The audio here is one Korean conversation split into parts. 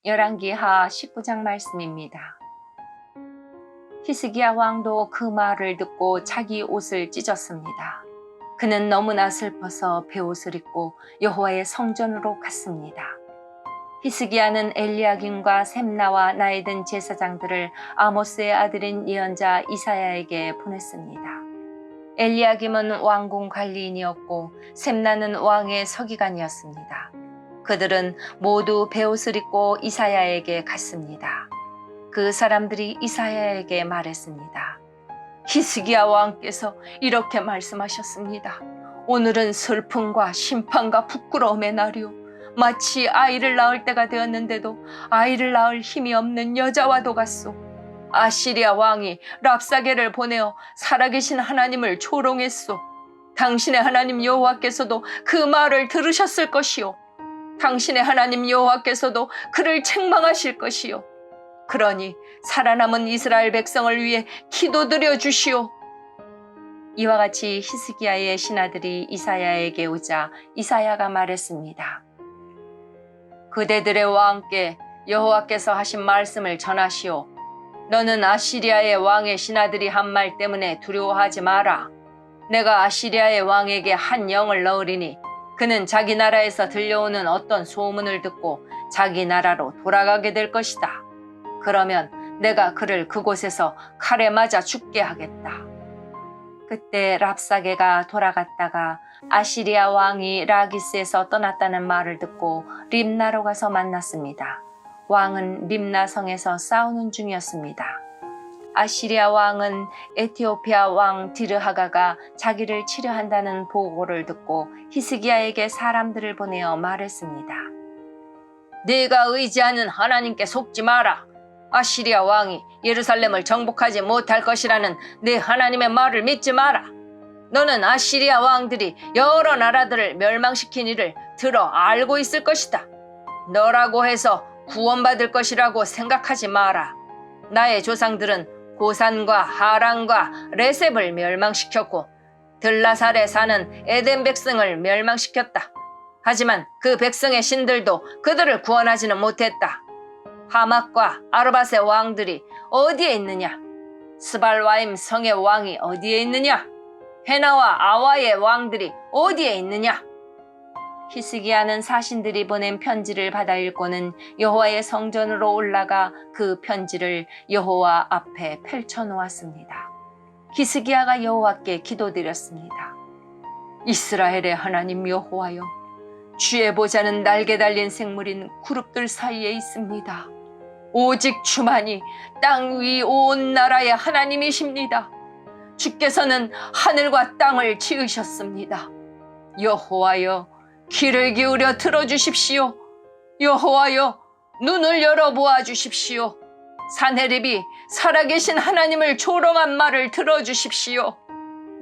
열왕기하 19장 말씀입니다. 히스기야 왕도 그 말을 듣고 자기 옷을 찢었습니다. 그는 너무나 슬퍼서 베옷을 입고 여호와의 성전으로 갔습니다. 히스기야는 엘리야김과 셈나와 나이 든 제사장들을 아모스의 아들인 예언자 이사야에게 보냈습니다. 엘리야김은 왕궁 관리인이었고 셈나는 왕의 서기관이었습니다. 그들은 모두 베옷을 입고 이사야에게 갔습니다. 그 사람들이 이사야에게 말했습니다. 히스기야 왕께서 이렇게 말씀하셨습니다. 오늘은 슬픔과 심판과 부끄러움의 날이요. 마치 아이를 낳을 때가 되었는데도 아이를 낳을 힘이 없는 여자와도 같소. 아시리아 왕이 랍사게를 보내어 살아계신 하나님을 조롱했소. 당신의 하나님 여호와께서도 그 말을 들으셨을 것이요. 당신의 하나님 여호와께서도 그를 책망하실 것이요. 그러니 살아남은 이스라엘 백성을 위해 기도드려 주시오. 이와 같이 히스기야의 신하들이 이사야에게 오자 이사야가 말했습니다. 그대들의 왕께 여호와께서 하신 말씀을 전하시오. 너는 아시리아의 왕의 신하들이 한 말 때문에 두려워하지 마라. 내가 아시리아의 왕에게 한 영을 넣으리니 그는 자기 나라에서 들려오는 어떤 소문을 듣고 자기 나라로 돌아가게 될 것이다. 그러면 내가 그를 그곳에서 칼에 맞아 죽게 하겠다. 그때 랍사게가 돌아갔다가 아시리아 왕이 라기스에서 떠났다는 말을 듣고 림나로 가서 만났습니다. 왕은 림나 성에서 싸우는 중이었습니다. 아시리아 왕은 에티오피아 왕 디르하가가 자기를 치려한다는 보고를 듣고 히스기야에게 사람들을 보내어 말했습니다. 네가 의지하는 하나님께 속지 마라. 아시리아 왕이 예루살렘을 정복하지 못할 것이라는 네 하나님의 말을 믿지 마라. 너는 아시리아 왕들이 여러 나라들을 멸망시킨 일을 들어 알고 있을 것이다. 너라고 해서 구원받을 것이라고 생각하지 마라. 나의 조상들은 고산과 하란과 레셉을 멸망시켰고 들라살에 사는 에덴 백성을 멸망시켰다. 하지만 그 백성의 신들도 그들을 구원하지는 못했다. 하맛과 아르밧의 왕들이 어디에 있느냐? 스발와임 성의 왕이 어디에 있느냐? 헤나와 아와의 왕들이 어디에 있느냐? 히스기야는 사신들이 보낸 편지를 받아 읽고는 여호와의 성전으로 올라가 그 편지를 여호와 앞에 펼쳐놓았습니다. 히스기야가 여호와께 기도드렸습니다. 이스라엘의 하나님 여호와여, 주의 보좌는 날개 달린 생물인 그룹들 사이에 있습니다. 오직 주만이 땅 위 온 나라의 하나님이십니다. 주께서는 하늘과 땅을 지으셨습니다. 여호와여, 귀를 기울여 들어주십시오. 여호와여, 눈을 열어 보아주십시오. 산헤립이 살아계신 하나님을 조롱한 말을 들어주십시오.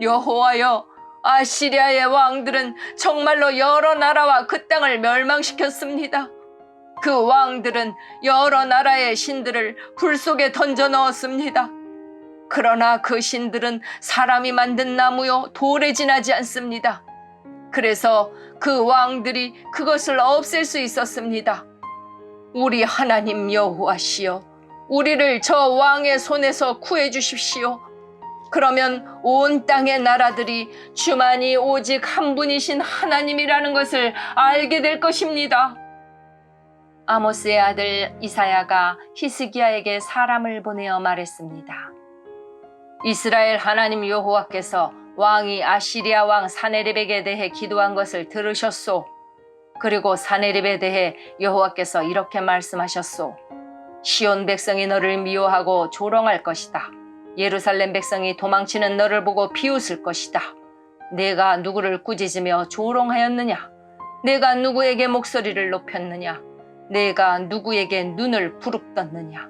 여호와여, 아시리아의 왕들은 정말로 여러 나라와 그 땅을 멸망시켰습니다. 그 왕들은 여러 나라의 신들을 불 속에 던져 넣었습니다. 그러나 그 신들은 사람이 만든 나무요 돌에 지나지 않습니다. 그래서 그 왕들이 그것을 없앨 수 있었습니다. 우리 하나님 여호와시여, 우리를 저 왕의 손에서 구해 주십시오. 그러면 온 땅의 나라들이 주만이 오직 한 분이신 하나님이라는 것을 알게 될 것입니다. 아모스의 아들 이사야가 히스기야에게 사람을 보내어 말했습니다. 이스라엘 하나님 여호와께서 왕이 아시리아 왕 산헤립에게 대해 기도한 것을 들으셨소. 그리고 산헤립에 대해 여호와께서 이렇게 말씀하셨소. 시온 백성이 너를 미워하고 조롱할 것이다. 예루살렘 백성이 도망치는 너를 보고 비웃을 것이다. 내가 누구를 꾸짖으며 조롱하였느냐? 내가 누구에게 목소리를 높였느냐? 내가 누구에게 눈을 부릅떴느냐?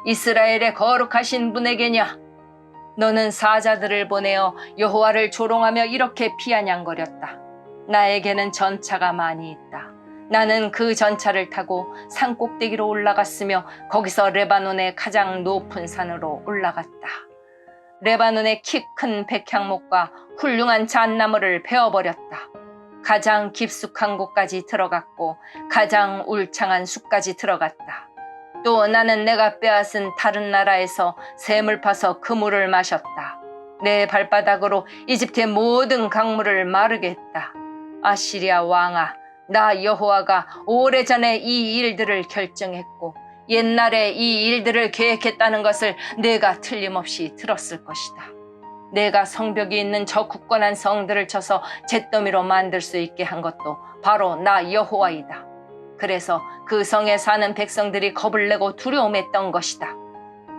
이스라엘의 거룩하신 분에게냐? 너는 사자들을 보내어 여호와를 조롱하며 이렇게 비아냥거렸다. 나에게는 전차가 많이 있다. 나는 그 전차를 타고 산 꼭대기로 올라갔으며 거기서 레바논의 가장 높은 산으로 올라갔다. 레바논의 키 큰 백향목과 훌륭한 잣나무를 베어버렸다. 가장 깊숙한 곳까지 들어갔고 가장 울창한 숲까지 들어갔다. 또 나는 내가 빼앗은 다른 나라에서 샘을 파서 그 물을 마셨다. 내 발바닥으로 이집트의 모든 강물을 마르게 했다. 아시리아 왕아, 나 여호와가 오래전에 이 일들을 결정했고 옛날에 이 일들을 계획했다는 것을 내가 틀림없이 들었을 것이다. 내가 성벽이 있는 저 굳건한 성들을 쳐서 잿더미로 만들 수 있게 한 것도 바로 나 여호와이다. 그래서 그 성에 사는 백성들이 겁을 내고 두려움했던 것이다.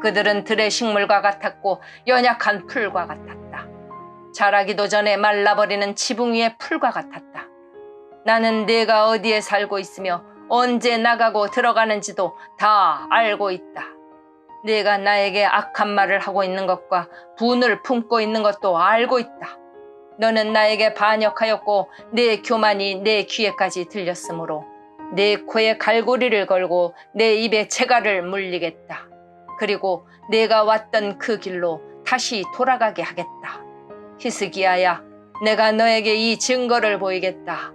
그들은 들의 식물과 같았고 연약한 풀과 같았다. 자라기도 전에 말라버리는 지붕 위의 풀과 같았다. 나는 내가 어디에 살고 있으며 언제 나가고 들어가는지도 다 알고 있다. 내가 나에게 악한 말을 하고 있는 것과 분을 품고 있는 것도 알고 있다. 너는 나에게 반역하였고 내 교만이 내 귀에까지 들렸으므로 내 코에 갈고리를 걸고 내 입에 채갈을 물리겠다. 그리고 내가 왔던 그 길로 다시 돌아가게 하겠다. 히스기야야, 내가 너에게 이 증거를 보이겠다.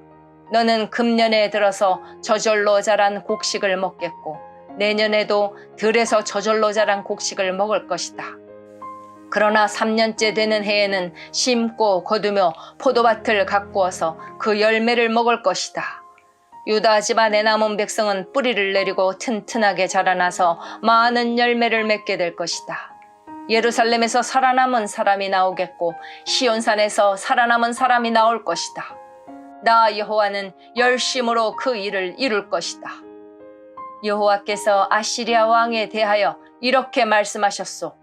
너는 금년에 들어서 저절로 자란 곡식을 먹겠고 내년에도 들에서 저절로 자란 곡식을 먹을 것이다. 그러나 3년째 되는 해에는 심고 거두며 포도밭을 가꾸어서 그 열매를 먹을 것이다. 유다 집안에 남은 백성은 뿌리를 내리고 튼튼하게 자라나서 많은 열매를 맺게 될 것이다. 예루살렘에서 살아남은 사람이 나오겠고 시온산에서 살아남은 사람이 나올 것이다. 나 여호와는 열심으로 그 일을 이룰 것이다. 여호와께서 아시리아 왕에 대하여 이렇게 말씀하셨소.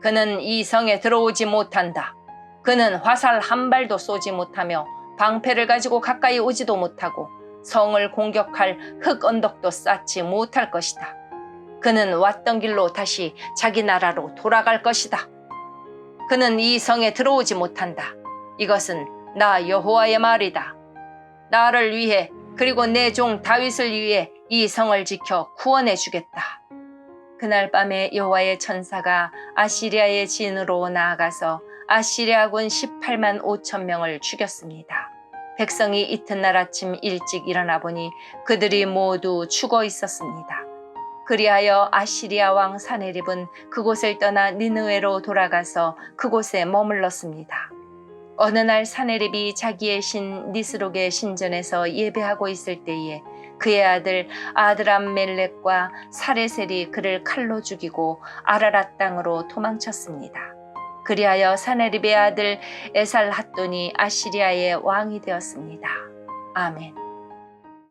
그는 이 성에 들어오지 못한다. 그는 화살 한 발도 쏘지 못하며 방패를 가지고 가까이 오지도 못하고 성을 공격할 흙 언덕도 쌓지 못할 것이다. 그는 왔던 길로 다시 자기 나라로 돌아갈 것이다. 그는 이 성에 들어오지 못한다. 이것은 나 여호와의 말이다. 나를 위해 그리고 내 종 다윗을 위해 이 성을 지켜 구원해 주겠다. 그날 밤에 여호와의 천사가 아시리아의 진으로 나아가서 아시리아군 18만 5천 명을 죽였습니다. 백성이 이튿날 아침 일찍 일어나 보니 그들이 모두 죽어 있었습니다. 그리하여 아시리아 왕 사네립은 그곳을 떠나 니느웨로 돌아가서 그곳에 머물렀습니다. 어느 날 사네립이 자기의 신 니스록의 신전에서 예배하고 있을 때에 그의 아들 아드람멜렉과 사레셀이 그를 칼로 죽이고 아라랏 땅으로 도망쳤습니다. 그리하여 사네립의 아들 에살핫돈이 아시리아의 왕이 되었습니다. 아멘.